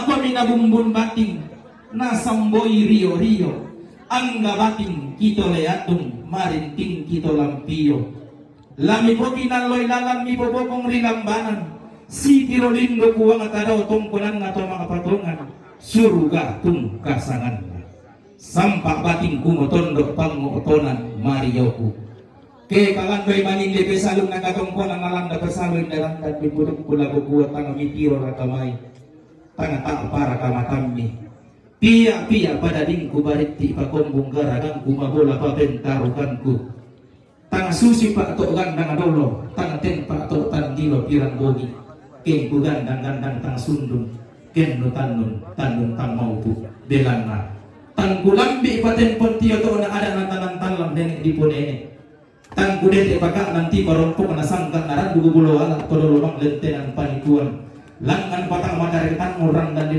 Kami nabumbun bating nasamboy rio-rio angga bating kito leatung marinting kito lampiyo lami po kinaloy lalam mi bobokong rilambanan si tirolindo kuwang atadaw tungkulan nga to mga patungan suruga tung kasangan sampak bating kumotondok panguotonan mariyoku ke kalandoy maning lepe salong nagatongkonan nalanda kasaloy dalandan bibudok kula bubuat tanga mitiro rakamay tanga tak para kamatami pia pada dingku bariti pakombong garagang kumabola pabentarukanku tanga susi pak tok gandang adolo tanga ten pak tok tandilo pirang bogi ken ku gandang tang sundung ken no tandun tang maupu belana tang kulambi paten pontio to na ada nantanan talam denek dipon ene tang kudete pakak nanti barompok na sangkan naran bugu bulo ala todolomang lentenan panikuan langan patang madaretan orang dan